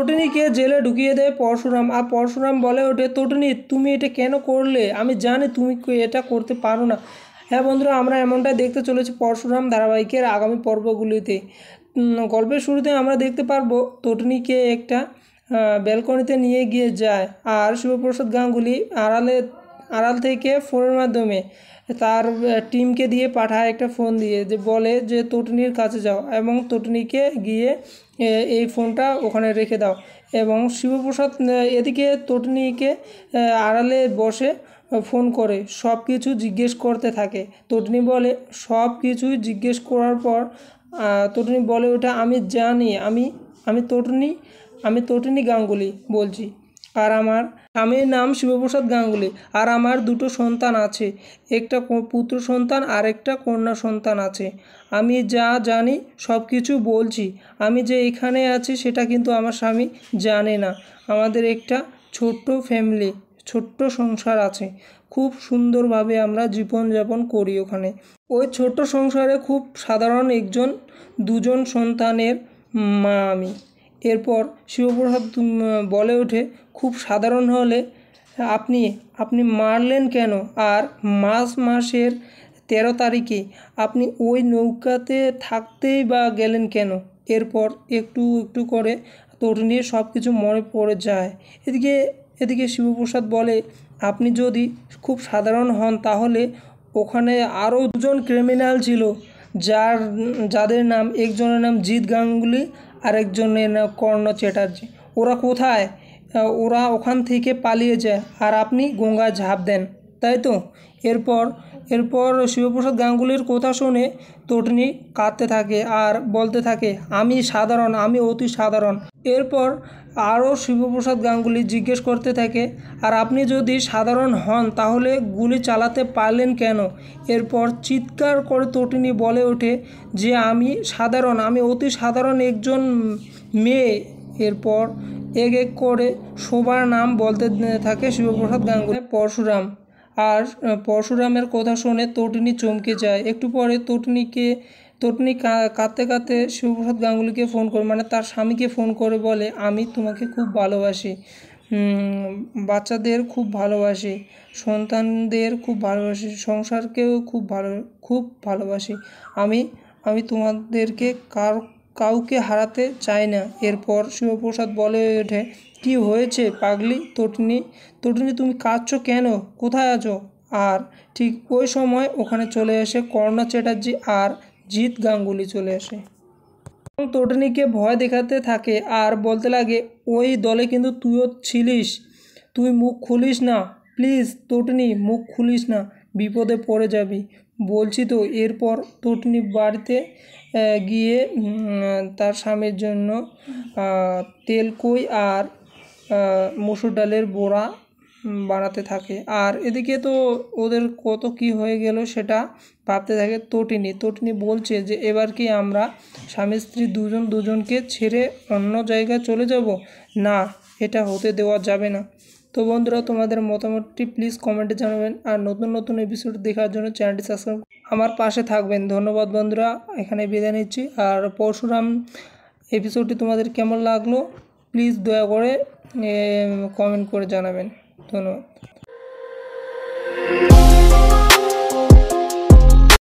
তটিনীকে জেলে ঢুকিয়ে দেয় পরশুরাম। আর পরশুরাম বলে ওঠে, তটিনী তুমি এটা কেন করলে? আমি জানি তুমি এটা করতে পারো না। হ্যাঁ বন্ধুরা, আমরা এমনটাই দেখতে চলেছি পরশুরাম ধারাবাহিকের আগামী পর্বগুলিতে। গল্পের শুরুতে আমরা দেখতে পারবো তটিনীকে একটা ব্যালকনিতে নিয়ে গিয়ে যায়, আর শিবপ্রসাদ গাঙ্গুলি আড়াল থেকে ফোনের মাধ্যমে তার টিমকে দিয়ে পাঠায় একটা ফোন দিয়ে, যে বলে যে তটিনীর কাছে যাও এবং তটিনীকে গিয়ে এই ফোনটা ওখানে রেখে দাও। এবং শিবপ্রসাদ এদিকে তটিনীকে আড়ালে বসে ফোন করে সব কিছু জিজ্ঞেস করতে থাকে। তটিনী বলে, সব কিছুই জিজ্ঞেস করার পর তটিনী বলে ওঠে, আমি জানি, আমি তটিনী গাঙ্গুলি বলছি, আর আমার স্বামীর নাম শিবপ্রসাদ গাঙ্গুলি, আর আমার দুটো সন্তান আছে, একটা পুত্র সন্তান আর একটা কন্যা সন্তান আছে। আমি যা জানি সব কিছু বলছি। আমি যে এখানে আছি সেটা কিন্তু আমার স্বামী জানে না। আমাদের একটা ছোট্ট ফ্যামিলি, ছোট্ট সংসার আছে, খুব সুন্দরভাবে আমরা জীবনযাপন করি ওখানে। ওই ছোট্ট সংসারে খুব সাধারণ দুজন সন্তানের মা আমি। এরপর শিবপ্রসাদ বলে ওঠে, খুব সাধারণ হলে আপনি মারলেন কেন? আর মাসের 13 তারিখে আপনি ওই নৌকাতে থাকতেই বা গেলেন কেন? এরপর একটু একটু করে তটিনীর সব কিছু মনে পড়ে যায়। এদিকে শিবপ্রসাদ বলে, আপনি যদি খুব সাধারণ হন তাহলে ওখানে আরও দুজন ক্রিমিনাল ছিল, যাদের নাম, একজনের নাম জিৎ গাঙ্গুলি আর একজনের নাম কর্ণ চ্যাটার্জি। ওরা কোথায়? ওরা ওখান থেকে পালিয়ে যায়, আর আপনি গঙ্গায় ঝাঁপ দেন, তাই তো? এরপর শিবপ্রসাদ গাঙ্গুলির কথা শুনে তটিনী কাঁদতে থাকে আর বলতে থাকে, আমি অতি সাধারণ। এরপর আরও শিবপ্রসাদ গাঙ্গুলি জিজ্ঞেস করতে থাকে, আর আপনি যদি সাধারণ হন তাহলে গুলি চালাতে পারলেন কেন? এরপর চিৎকার করে তটিনী বলে ওঠে যে আমি অতি সাধারণ একজন মেয়ে। এরপর এক এক করে সবার নাম বলতে থাকে শিবপ্রসাদ গাঙ্গুলি। পরশুরাম, আর পরশুরামের কথা শুনে তটিনী চমকে যায়। একটু পরে তটিনী কাঁদতে কাঁদতে শিবপ্রসাদ গাঙ্গুলিকে ফোন করে, মানে তার স্বামীকে ফোন করে বলে, আমি তোমাকে খুব ভালোবাসি, বাচ্চাদের খুব ভালোবাসি, সন্তানদের খুব ভালোবাসি, সংসারকেও খুব ভালোবাসি। আমি তোমাদেরকে কাউকে হারাতে চাই না। এরপর শিবপ্রসাদ বলে ওঠে, কি হয়েছে পাগলি? তটিনী তুমি কাঁদছো কেন? কোথায় আছো? আর ঠিক ওই সময় ওখানে চলে আসে কর্ণ চ্যাটার্জি আর জিৎ গাঙ্গুলি চলে আসে। তটিনীকে ভয় দেখাতে থাকে আর বলতে লাগে, ওই দলে কিন্তু তুইও ছিলিস, তুই মুখ খুলিস না প্লিজ তটিনী, মুখ খুলিস না, বিপদে পড়ে যাবি, বলছি তো। এরপর তটিনী বাড়িতে গিয়ে তার স্বামীর জন্য তেলকই আর মসুর ডালের বড়া বানাতে থাকে। আর এদিকে তো ওদের কত কি হয়ে গেল সেটা ভাবতে থাকে তটিনী বলছে যে এবার কি আমরা স্বামী স্ত্রী দুজনকে ছেড়ে অন্য জায়গায় চলে যাব? না, এটা হতে দেওয়া যাবে না। তো বন্ধুরা, তোমাদের মতামতটি প্লিজ কমেন্টে জানাবেন, আর নতুন এপিসোড দেখার জন্য চ্যানেলটি সাবস্ক্রাইব আমার পাশে থাকবেন। ধন্যবাদ বন্ধুরা, এখানে বিদায় নিচ্ছি। আর পরশুরাম এপিসোডটি তোমাদের কেমন লাগলো প্লিজ দয়া করে কমেন্ট করে জানাবেন। ধন্যবাদ।